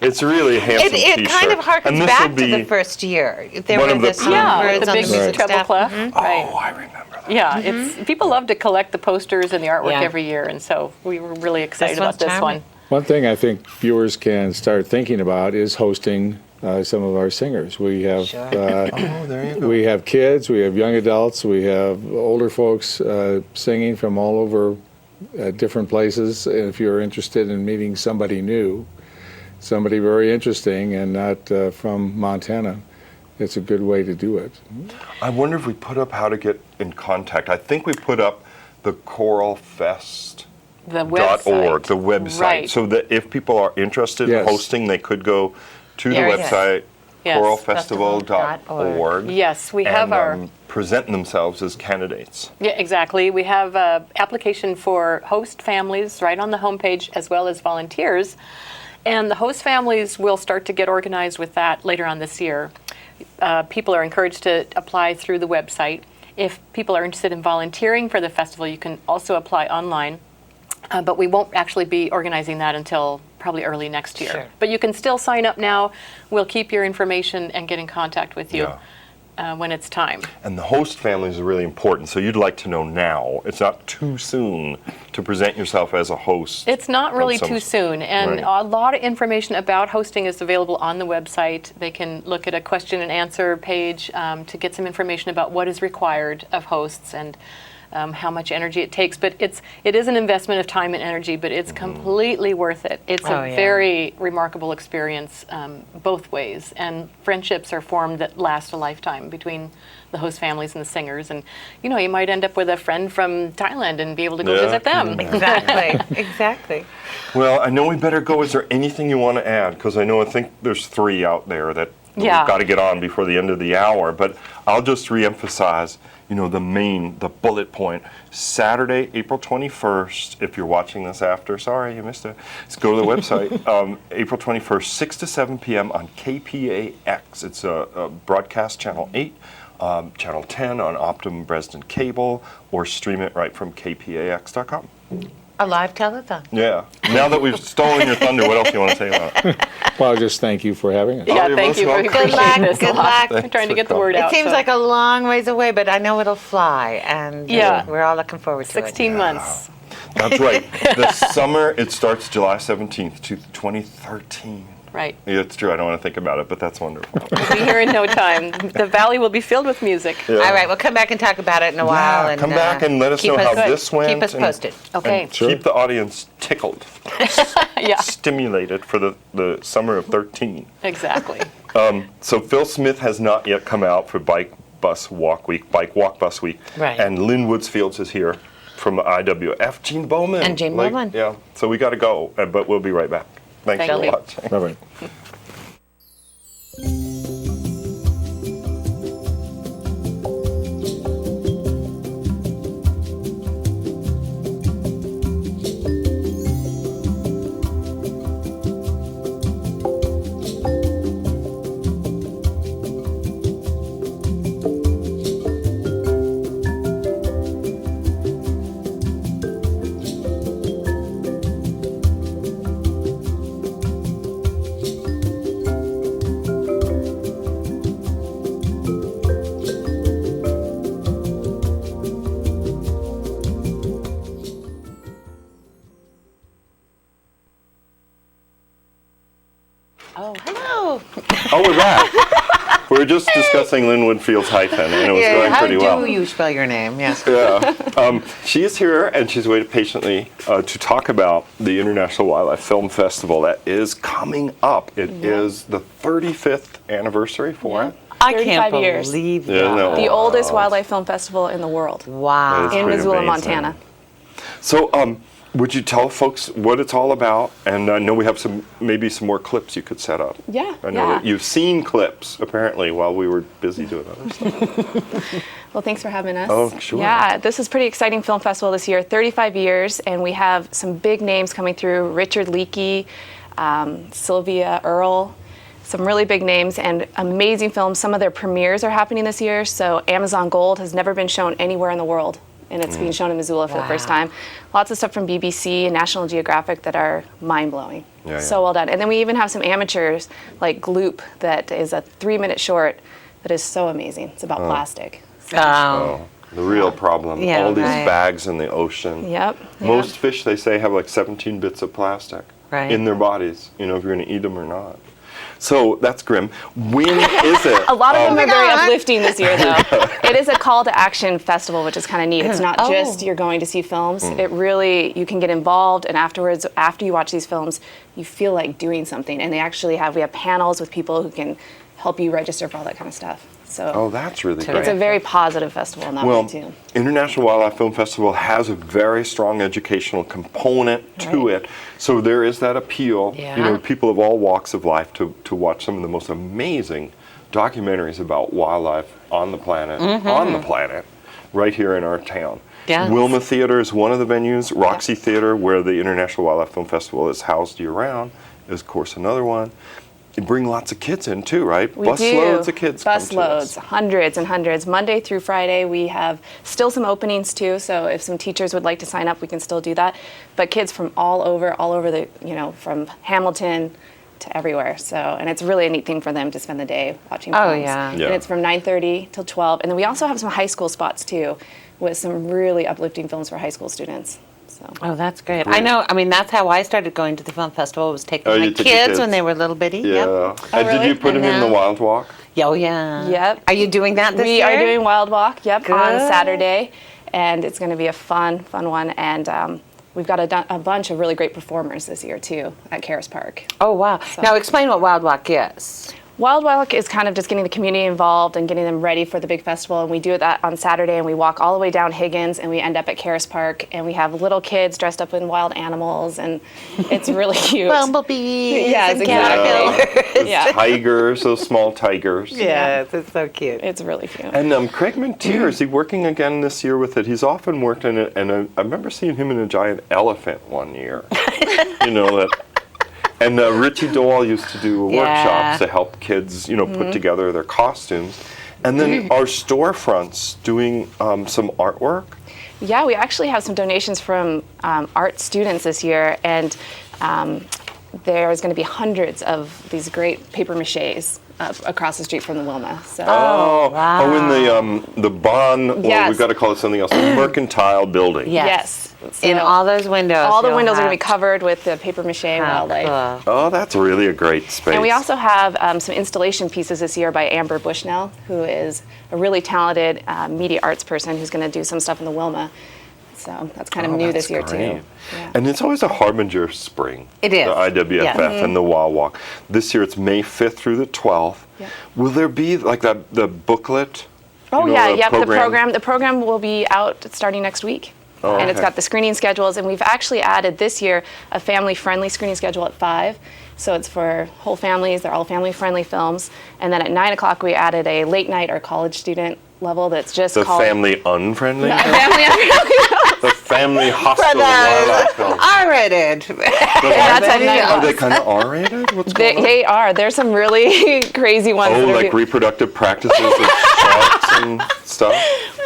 It's really a handsome It T-shirt. kind of And harkens this back will to the be first year. There one were of the the pre- Yeah, songbirds with the on big the music treble staff. clef. Right. Oh, I remember that. Yeah, it's people love to collect the posters and the artwork Yeah. every year, and so we were really excited one's about this charming. one. One thing I think viewers can start thinking about is hosting some of our singers. We have Oh, there you go. we have kids, we have young adults, we have older folks singing from all over different places. And if you're interested in meeting somebody new, somebody very interesting and not from Montana, it's a good way to do it. I wonder if we put up how to get in contact. I think we put up the choralfest.org, The website. the website, Right. so that if people are interested in Yes. hosting, they could go to the There it is. website, Yes. choralfestival.org, Yes, we have and our. present themselves as candidates. Yeah, exactly. We have an application for host families right on the homepage, as well as volunteers. And the host families will start to get organized with that later on this year. People are encouraged to apply through the website. If people are interested in volunteering for the festival, you can also apply online. But we won't actually be organizing that until probably early next year. Sure. But you can still sign up now. We'll keep your information and get in contact with you. Yeah. when it's time. And the host families are really important. So you'd like to know now. It's not too soon to present yourself as a host. It's not really of some too sort. soon, and Right. a lot of information about hosting is available on the website. They can look at a question and answer page to get some information about what is required of hosts and how much energy it takes. But it is an investment of time and energy, but it's completely worth it. It's Oh, a yeah. very remarkable experience both ways, and friendships are formed that last a lifetime between the host families and the singers. And you know, you might end up with a friend from Thailand and be able to go Yeah. visit them. Exactly. Exactly. Well, I know we better go. Is there anything you want to add? Because I think there's 3 out there that Yeah. we've got to get on before the end of the hour. But I'll just reemphasize, the bullet point. Saturday, April 21st, if you're watching this after, sorry, you missed it. Let's go to the website. April 21st, 6 to 7 p.m. on KPAX. It's a broadcast channel 8. Channel 10 on Optimum Dresden Cable, or stream it right from kpax.com. A live telethon. Yeah. Now that we've stolen your thunder, what else do you want to say about it? Well, just thank you for having us. Yeah, you're thank most you. We welcome. appreciate Good luck, this a good lot. luck. We're trying to Thanks get for the word coming. out. It seems so like a long ways away, but I know it'll fly, and 'Cause we're all looking forward to it. 16 months. That's right. The summer, it starts July 17th to 2013. Right. Yeah, it's true. I don't want to think about it, but that's wonderful. We'll be here in no time. The valley will be filled with music. Yeah. All right, we'll come back and talk about it in a while. Yeah, And come back and let us keep know how us- this went. Keep us and- posted. Okay. and keep the audience tickled, Yeah, stimulated for the summer of 13. exactly. So Phil Smith has not yet come out for Bike Walk Bus Week. Right. And Lynn Woodsfields is here from IWF. Gene Bowman. And Gene Like, Bowman. Yeah, so we got to go, but we'll be right back. Thanks Thank for you. watching. Bye-bye. Oh, hello. Oh, we're back. We were just discussing Lynn Woodfield's hyphen, and it was going How pretty well. do you spell your name? Yes. Yeah. She is here, and she's waited patiently to talk about the International Wildlife Film Festival that is coming up. It is the 35th anniversary for it. I can't 35 years. believe Yeah, that. no. The oldest wildlife film festival in the world, Wow. That is in pretty Missoula, amazing. Montana. So, would you tell folks what it's all about? And I know we have maybe some more clips you could set up. Yeah, I know yeah. that you've seen clips, apparently, while we were busy doing other stuff. Well, thanks for having us. Oh, sure. Yeah, this is a pretty exciting film festival this year, 35 years, and we have some big names coming through, Richard Leakey, Sylvia Earle, some really big names and amazing films. Some of their premieres are happening this year, so Amazon Gold has never been shown anywhere in the world, and it's being shown in Missoula for the first time. Lots of stuff from BBC and National Geographic that are mind-blowing. Yeah, So yeah. well done. And then we even have some amateurs like Gloop that is a 3-minute short that is so amazing. It's about plastic. Oh, the real problem. Yeah, all these right. bags in the ocean. Yep. Most fish, they say, have like 17 bits of plastic Right. in their bodies, if you're going to eat them or not. So that's grim. When is it? A lot of them are very God. uplifting this year, though. It is a call to action festival, which is kind of neat. It's not Oh. just you're going to see films. It really, you can get involved, and afterwards, after you watch these films, you feel like doing something. And we have panels with people who can help you register for all that kind of stuff. So Oh, that's really it's great. a very positive festival in that way, Well, too. International Wildlife Film Festival has a very strong educational component to Right. it. So there is that appeal, Yeah. people of all walks of life to watch some of the most amazing documentaries about wildlife on the planet, right here in our town. Yes. Wilma Theater is one of the venues. Roxy Theater, where the International Wildlife Film Festival is housed year-round, is, of course, another one. You bring lots of kids in, too, right? We Bus do. loads of kids come Bus to loads, us. hundreds and hundreds. Monday through Friday, we have still some openings too. So if some teachers would like to sign up, we can still do that. But kids from all over the, from Hamilton to everywhere. So, and it's really a neat thing for them to spend the day watching Oh, films. yeah. Yeah. And it's from 9:30 till 12. And then we also have some high school spots too, with some really uplifting films for high school students. So. Oh, that's great. I know. I mean, that's how I started going to the film festival. Was taking Oh, my you took your kids when kids. they were little bitty. Yeah. Yep. And did really? you put him And in the now- Wild Walk? Oh, yeah. Yep. Are you doing that this We year? are doing Wild Walk, yep, on Good. Saturday. And it's going to be a fun one. And we've got a bunch of really great performers this year, too, at Karis Park. Oh, wow. Now explain what Wild Walk is. Wild Walk is kind of just getting the community involved and getting them ready for the big festival. And we do that on Saturday, and we walk all the way down Higgins, and we end up at Karis Park. And we have little kids dressed up in wild animals, and it's really cute. Bumblebees Yes, and exactly. caterpillars. Yeah. Tigers, those small tigers. Yes, it's so cute. It's really cute. And Craig Montier, is he working again this year with it? He's often worked in it, and I remember seeing him in a giant elephant one year. You know that. And Richie Dole used to do workshops to help kids, put together their costumes. And then our storefronts doing some artwork. Yeah, we actually have some donations from art students this year, and there's going to be hundreds of these great paper maches across the street from the Wilma. So. Oh, in the Bonn, or Yes. we've got to call it something else, the Mercantile Building. Yes. In So all those windows. all the you'll windows are have- going to be covered with the paper mache How wildlife. cool. Oh, that's really a great space. And we also have some installation pieces this year by Amber Bushnell, who is a really talented media arts person who's going to do some stuff in the Wilma. So that's kind of new that's this year great. too. Yeah. And it's always a harbinger of spring. It is. The IWFF Yeah. and the Wild Walk. This year it's May 5th through the 12th. Yeah. Will there be like the booklet? Oh You know, yeah, the yep. program? The program will be out starting next week. Oh, And it's okay. got the screening schedules, and we've actually added this year a family-friendly screening schedule at 5. So it's for whole families. They're all family-friendly films. And then at 9 o'clock we added a late night or college student level that's just The called family unfriendly? family. The family hostile wildlife film. R-rated. That's at 9 Are o'clock. they kind of R-rated? What's going on? They are. There's some really crazy ones. Oh, that are like reproductive practices of sharks and stuff?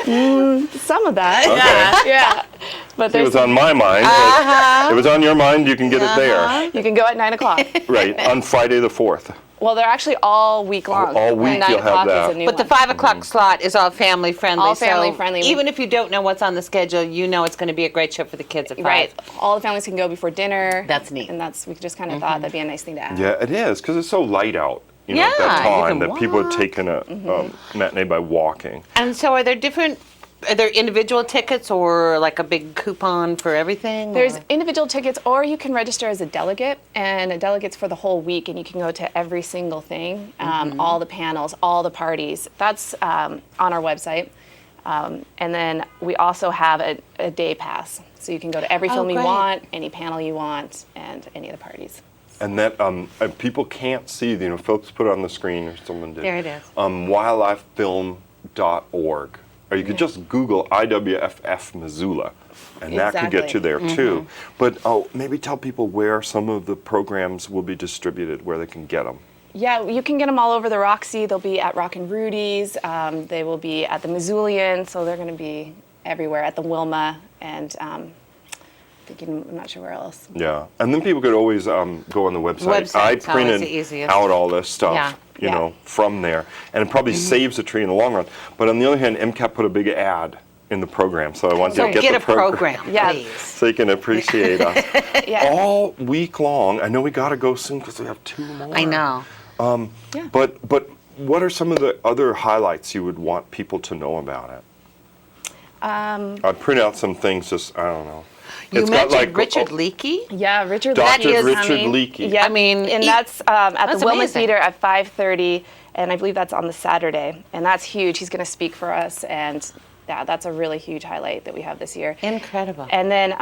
some of that. Okay. Yeah. But It there's was on my mind. But it was on your mind, you can get it there. you can go at 9 o'clock. Right, on Friday the 4th. Well, they're actually all week long. all week And 9 you'll have o'clock that. is a new But the one. 5 o'clock slot is all family friendly. All so family friendly. Even if you don't know what's on the schedule, you know it's going to be a great show for the kids at 5. Right. All the families can go before dinner. That's neat. And we just kind of thought that'd be a nice thing to add. Yeah, it is, because it's so light out. At that Yeah, you time can that people had walk. taken a matinee by walking. And so are there individual tickets or like a big coupon for everything? There's or- individual tickets, or you can register as a delegate, and a delegate's for the whole week, and you can go to every single thing, all the panels, all the parties. That's on our website. And then we also have a day pass, so you can go to every film you great. want, any panel you want, and any of the parties. And that and people can't see, folks put it on the screen, or someone did. There it is. Wildlifefilm.org. Or you could just Google IWFF Missoula, and that could get you there too. But maybe tell people where some of the programs will be distributed, where they can get them. Yeah, you can get them all over the Roxy. They'll be at Rock and Rudy's. They will be at the Missoulian, so they're going to be everywhere at the Wilma, and I'm not sure where else. Yeah, and then people could always go on the website. I Website's always printed the easiest. out all this stuff, Yeah. from there, and it probably saves a tree in the long run. But on the other hand, MCAP put a big ad in the program, so I want you So to get get the a program, Yeah. please. so you can appreciate us Yeah. all week long. I know we got to go soon because we have 2 more. I know. But what are some of the other highlights you would want people to know about it? I'd print out some things. Just I don't know. You It's got, mentioned like, Richard Leakey. Yeah, Richard Dr. Leakey is Richard coming. Leakey. Yeah, I mean, and that's at that's the Wilma amazing. Theater at 5:30, and I believe that's on the Saturday, and that's huge. He's going to speak for us, and yeah, that's a really huge highlight that we have this year. Incredible. And then,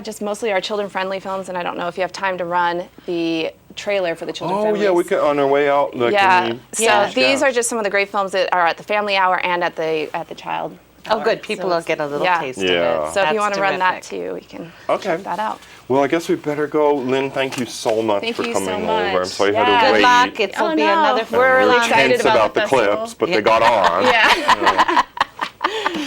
just mostly our children-friendly films, and I don't know if you have time to run the trailer for the children-friendly. Oh yeah, we could on our way out. Like, Yeah, so Yeah. these are just some of the great films that are at the family hour and at the child. Oh, hour. good. People So will it's- get a little yeah. taste Yeah. of it. So if That's you want to run that terrific. too, we can Okay. check that out. Well, I guess we better go. Lynn, thank you so much Thank for you coming so over. much. I'm sorry you Yeah. had to Good wait. luck. It'll Oh, be no. another We're really fun- excited Tense about the the festival. clips, but they got on. Yeah.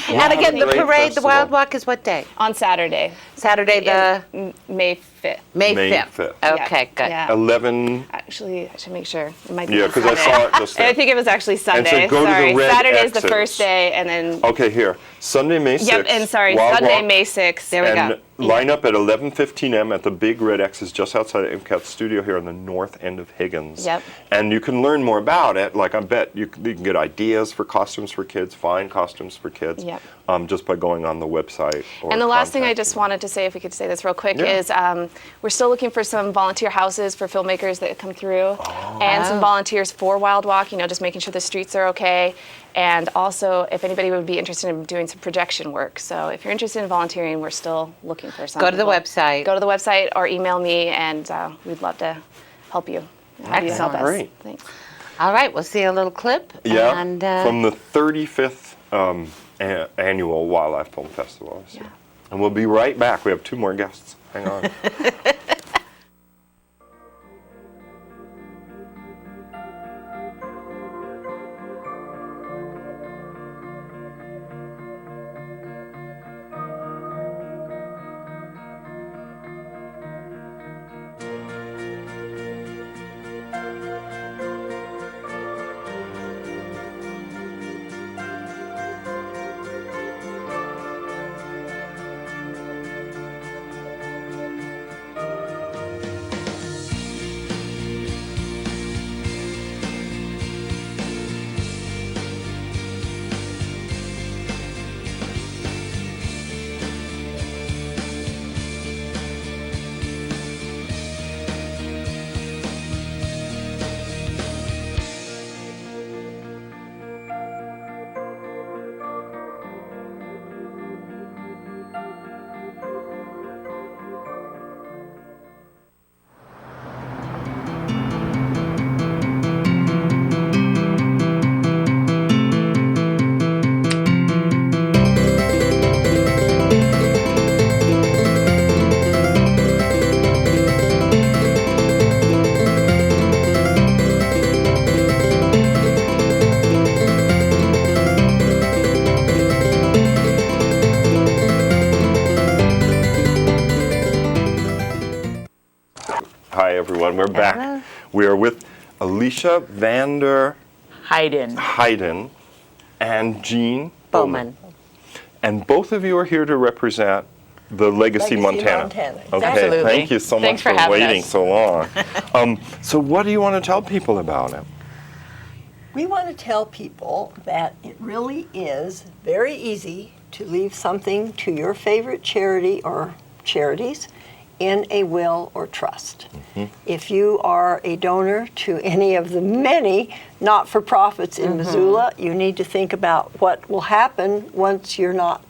And again, the Great parade, the festival. Wild Walk is what day? On Saturday. Saturday, the May 5th. May May 5th. 5th. Okay, good. Yeah. 11. Actually, I should make sure. It might be Yeah, on because I Sunday. saw it just I there. think it was actually Sunday. go to the Sorry. red Saturday is the X's. first day, and then. Okay, here. Sunday, May 6th. Yep, and sorry, Wild Sunday, Walk, May 6th. There we and go. line up at 11:15 a.m. at the big red X's just outside of MCAT's studio here on the north end of Higgins. Yep. And you can learn more about it. Like, I bet you can get ideas for costumes for kids, find costumes for kids, Yep. just by going on the website. Or And the last thing I contact just wanted to say, if we could say this real quick, Yeah. is we're still looking for some volunteer houses for filmmakers that come through, and some volunteers for Wild Walk, just making sure the streets are okay. And also, if anybody would be interested in doing some projection work. So if you're interested in volunteering, we're still looking for some Go to the people. website. Go to the website or email me, and we'd love to help you. Happy to help us. Great. Thanks. All right, we'll see a little clip. Yeah, And, from the 35th annual Wildlife Film Festival. this year. And we'll be right back. We have 2 more guests. Hang on. Hi, everyone. We're back. Hello. We are with Alicia Vander Hayden. Hayden and Jean Bowman. And both of you are here to represent the Legacy, Montana. Okay, Absolutely. thank you so Thanks much for having waiting us. so long. So what do you want to tell people about it? We want to tell people that it really is very easy to leave something to your favorite charity or charities in a will or trust. If you are a donor to any of the many not-for-profits in Missoula, you need to think about what will happen once you're not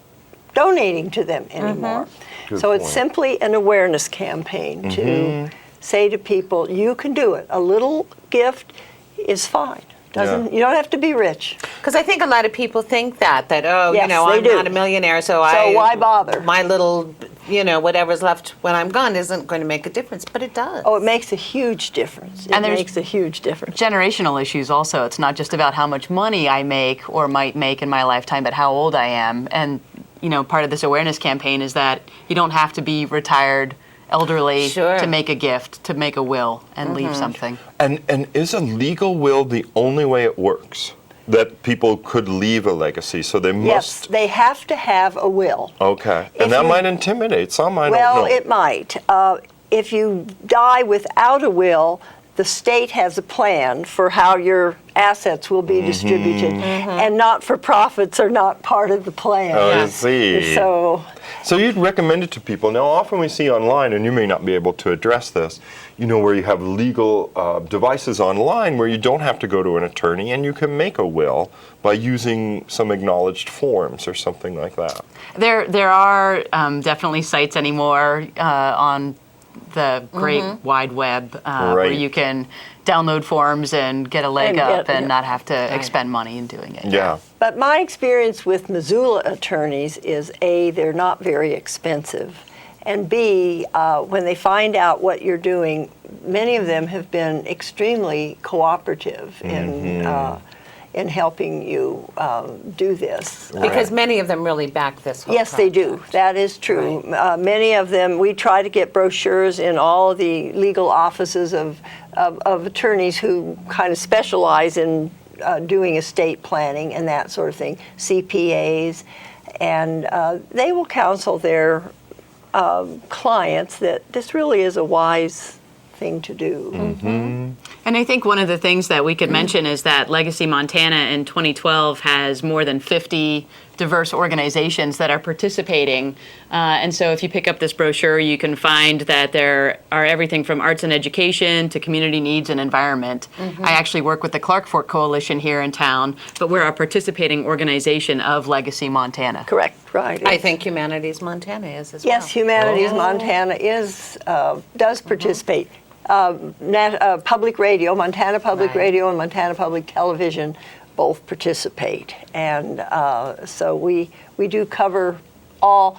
donating to them anymore. Good So it's point. simply an awareness campaign to say to people, you can do it. A little gift is fine. You don't have to be rich. Because I think a lot of people think that oh, Yes, they I'm do. not a millionaire, so why bother? My little, whatever's left when I'm gone isn't going to make a difference, but it does. Oh, it makes a huge difference. And It there's- makes a huge difference. Generational issues also. It's not just about how much money I make or might make in my lifetime, but how old I am. And, part of this awareness campaign is that you don't have to be retired, elderly Sure. to make a gift, to make a will and leave something. And is a legal will the only way it works? That people could leave a legacy, so they Yes, must. they have to have a will. Okay, If and that you- might intimidate some. I Well, don't know. it might. If you die without a will, the state has a plan for how your assets will be distributed, and not-for-profits are not part of the plan. Oh, I see. So you'd recommend it to people. Now, often we see online, and you may not be able to address this, where you have legal devices online where you don't have to go to an attorney and you can make a will by using some acknowledged forms or something like that. There are definitely sites anymore on the great wide web where Right. you can download forms and get a leg And up get- and not have to expend money in doing it. Yeah. But my experience with Missoula attorneys is A, they're not very expensive, and B, when they find out what you're in helping you do this. Because many of them really back this whole Yes, they do. That is true. Many of them, we try to get brochures in all of the legal offices of attorneys who kind of specialize in doing estate planning and that sort of thing, CPAs, and they will counsel their clients that this really is a wise thing to do. And I think one of the things that we could mention is that Legacy Montana in 2012 has more than 50 diverse organizations that are participating. And so if you pick up this brochure, you can find that there are everything from arts and education to community needs and environment. I actually work with the Clark Fork Coalition here in town, but we're a participating organization of Legacy Montana. Correct, right. I think Humanities Montana is as well. Yes, Humanities Montana is does participate. Public radio, Montana Public Radio and Montana Public Television both participate, and so we do cover all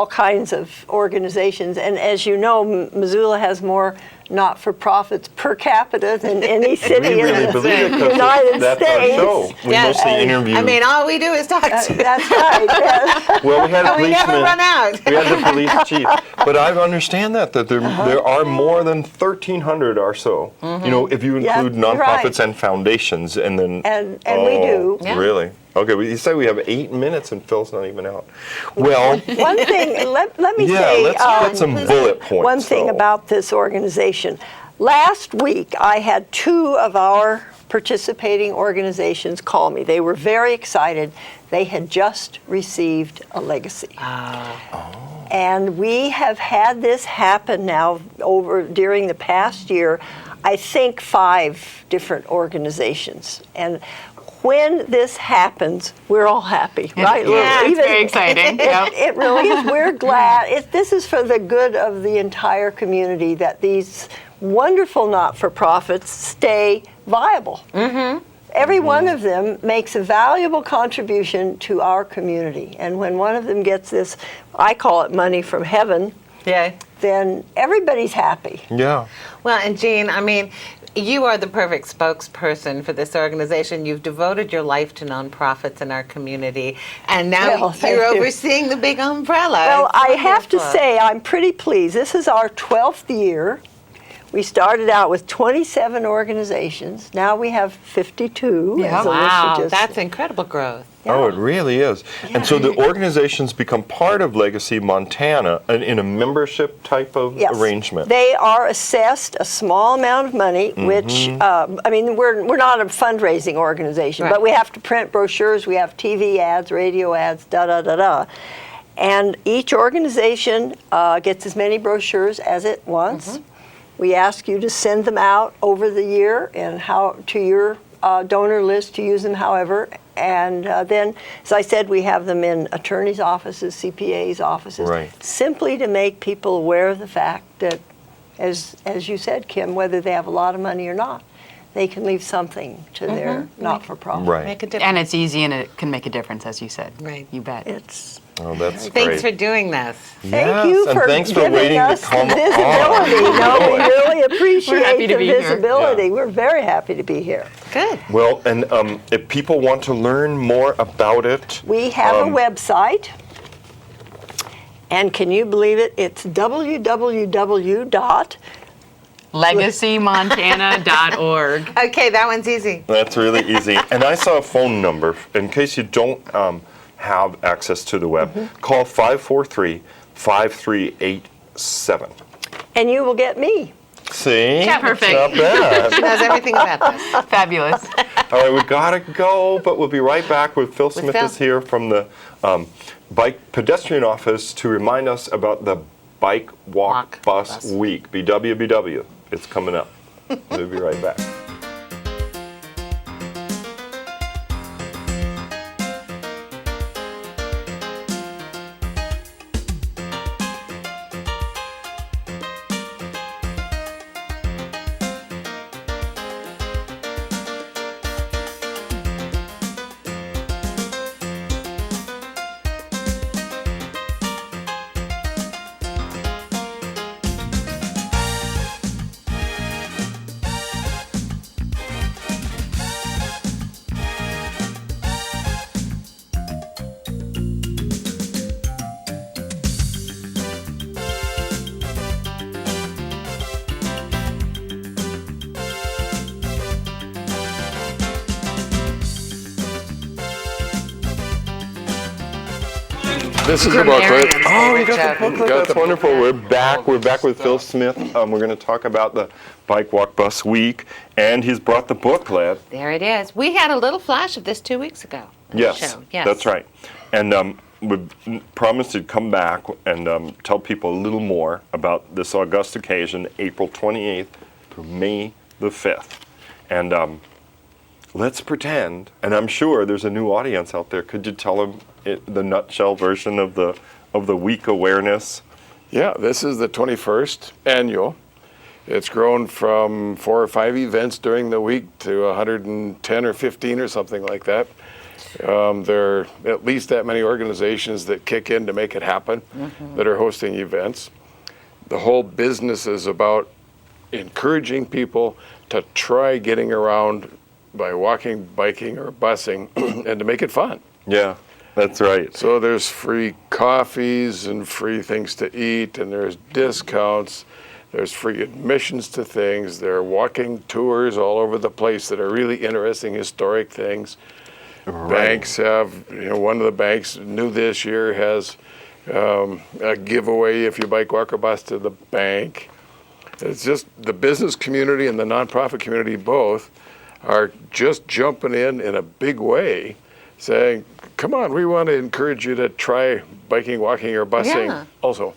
kinds of organizations. And as you know, Missoula has more not-for-profits per capita than any city in the United that's States. Our show. We mostly interview. I mean, all we do is talk to That's right. Yes. Well, we had a we never policeman. run out. We had the police chief, but I understand that there are more than 1,300 or so. You know, if you include nonprofits and foundations, and then and we do. Really. Okay, well, you say we have 8 minutes and Phil's not even out. Well, one thing, let me say, let's get some bullet points. One thing about this organization. Last week, I had 2 of our participating organizations call me. They were very excited. They had just received a legacy. And we have had this happen now during the past year, I think 5 different organizations. And when this happens, we're all happy, right? Yeah, it's very exciting. It really is. We're glad. This is for the good of the entire community that these wonderful not-for-profits stay viable. Every one of them makes a valuable contribution to our community. And when one of them gets this, I call it money from heaven, then everybody's happy. Yeah. Well, and Jean, I mean, you are the perfect spokesperson for this organization. You've devoted your life to nonprofits in our community, and now you're overseeing the big umbrella. Well, I have to say, I'm pretty pleased. This is our 12th year. We started out with 27 organizations. Now we have 52. Wow, that's incredible growth. Oh, it really is. And so the organizations become part of Legacy Montana in a membership type of arrangement. They are assessed a small amount of money, which, I mean, we're not a fundraising organization, but we have to print brochures, we have TV ads, radio ads, da-da-da-da. And each organization gets as many brochures as it wants. We ask you to send them out over the year and to your donor list, to use them however. And then, as I said, we have them in attorneys' offices, CPAs' offices, simply to make people aware of the fact that, as you said, Kim, whether they have a lot of money or not, they can leave something to their not-for-profit. Make a difference. And it's easy and it can make a difference, as you said. Right. You bet. Oh, that's great. Thanks for doing this. Thank you for thanks for giving waiting us to come the visibility. No, we really appreciate happy to the be here. visibility. We're very happy to be here. Good. Well, and if people want to learn more about it, we have a website. And can you believe it? It's LegacyMontana.org. Okay, that one's easy. That's really easy. And I saw a phone number in case you don't have access to the web. Call 543-5387. And you will get me. See? Yeah, perfect. Not bad. She knows everything about this. Fabulous. All right, we gotta go, but we'll be right back with Phil Smith Phil. is here from the Bike Pedestrian Office to remind us about the Bike Walk Bus Week, BWBW. It's coming up. We'll be right back. This is the booklet. Oh, you got the booklet. That's wonderful. We're back. We're back with Phil Smith. We're going to talk about the Bike Walk Bus Week, and he's brought the booklet. There it is. We had a little flash of this 2 weeks ago. Yes, that's right. And we promised to come back and tell people a little more about this august occasion, April 28th through May the 5th. And let's pretend, and I'm sure there's a new audience out there. Could you tell them the nutshell version of the week awareness? Yeah, this is the 21st annual. It's grown from 4 or 5 events during the week to 110 or 15 or something like that. There are at least that many organizations that kick in to make it happen that are hosting events. The whole business is about encouraging people to try getting around by walking, biking, or busing and to make it fun. Yeah, that's right. So there's free coffees and free things to eat, and there's discounts. There's free admissions to things. There are walking tours all over the place that are really interesting historic things. Right. Banks have, one of the banks new this year has a giveaway if you bike, walk, or bus to the bank. It's just the business community and the nonprofit community both are just jumping in a big way, saying, come on, we want to encourage you to try biking, walking, or busing also.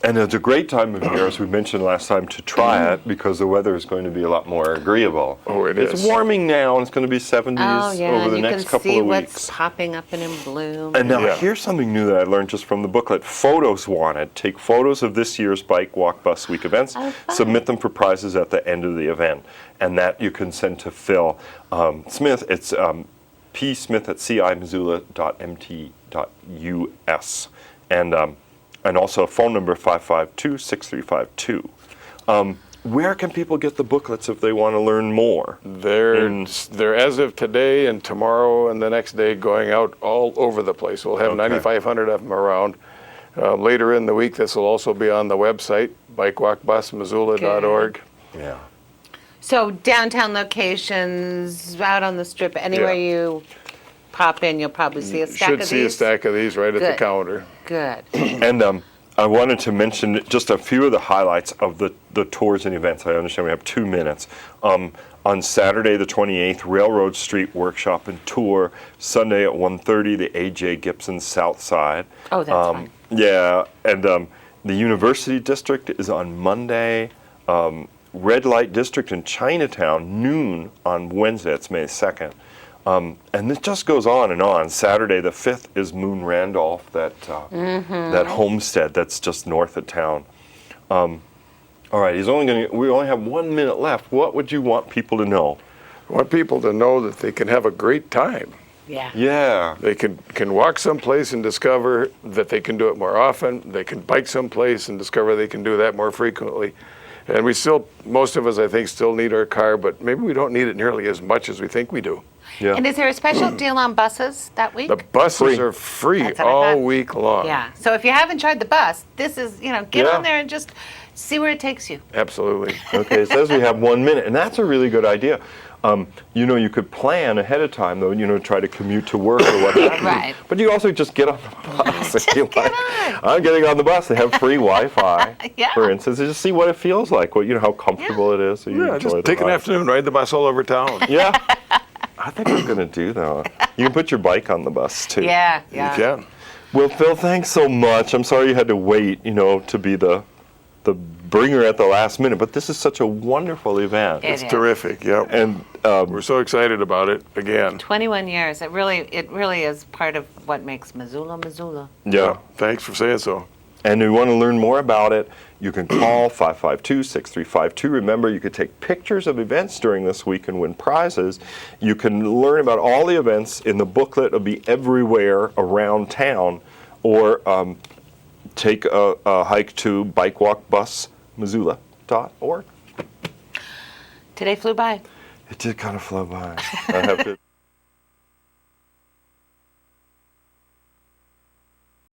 And it's a great time of year, as we mentioned last time, to try it because the weather is going to be a lot more agreeable. Oh, it is. It's warming now, and it's going to be 70s over the next couple of weeks. You can see what's popping up and in bloom. And now here's something new that I learned just from the booklet. Photos wanted. Take photos of this year's Bike Walk Bus Week events, submit them for prizes at the end of the event, and that you can send to Phil Smith. It's psmith@cimissoula.mt.us. And also a phone number, 552-6352. Where can people get the booklets if they want to learn more? They're as of today and tomorrow and the next day going out all over the place. We'll have 9,500 of them around. Later in the week, this will also be on the website, bikewalkbusmissoula.org. Yeah. So downtown locations, out on the strip, anywhere you pop in, you'll probably see a stack of these. Should see a stack of these right at the counter. Good. And I wanted to mention just a few of the highlights of the tours and events. I understand we have 2 minutes. On Saturday the 28th, Railroad Street Workshop and Tour. Sunday at 1:30, the A.J. Gibson South Side. Oh, that's fine. Yeah, and the University District is on Monday. Red Light District in Chinatown, noon on Wednesday. It's May 2nd. And it just goes on and on. Saturday the 5th is Moon Randolph, that homestead that's just north of town. All right, we only have 1 minute left. What would you want people to know? I want people to know that they can have a great time. Yeah. Yeah. They can walk someplace and discover that they can do it more often. They can bike someplace and discover they can do that more frequently. And most of us, I think, still need our car, but maybe we don't need it nearly as much as we think we do. Yeah. And is there a special deal on buses that week? The buses are free all week long. Yeah. So if you haven't tried the bus, this is, get on there and just see where it takes you. Absolutely. Okay, it says we have 1 minute, and that's a really good idea. You could plan ahead of time, though, try to commute to work or what have you. Right. But you also just get on the bus. I'm getting on the bus. They have free Wi-Fi, for instance. And just see what it feels like, how comfortable it is. So you enjoy just take an afternoon, ride the bus all over town. Yeah. I think I'm going to do that. You can put your bike on the bus, too. Yeah. You can. Well, Phil, thanks so much. I'm sorry you had to wait, to be the bringer at the last minute, but this is such a wonderful event. It's terrific, And we're so excited about it again. 21 years. It really is part of what makes Missoula, Missoula. Yeah. Thanks for saying so. And if you want to learn more about it, you can call 552-6352. Remember, you could take pictures of events during this week and win prizes. You can learn about all the events in the booklet. It'll be everywhere around town. Or take a hike to bikewalkbusmissoula.org. Today flew by. It did kind of flow by. I have to.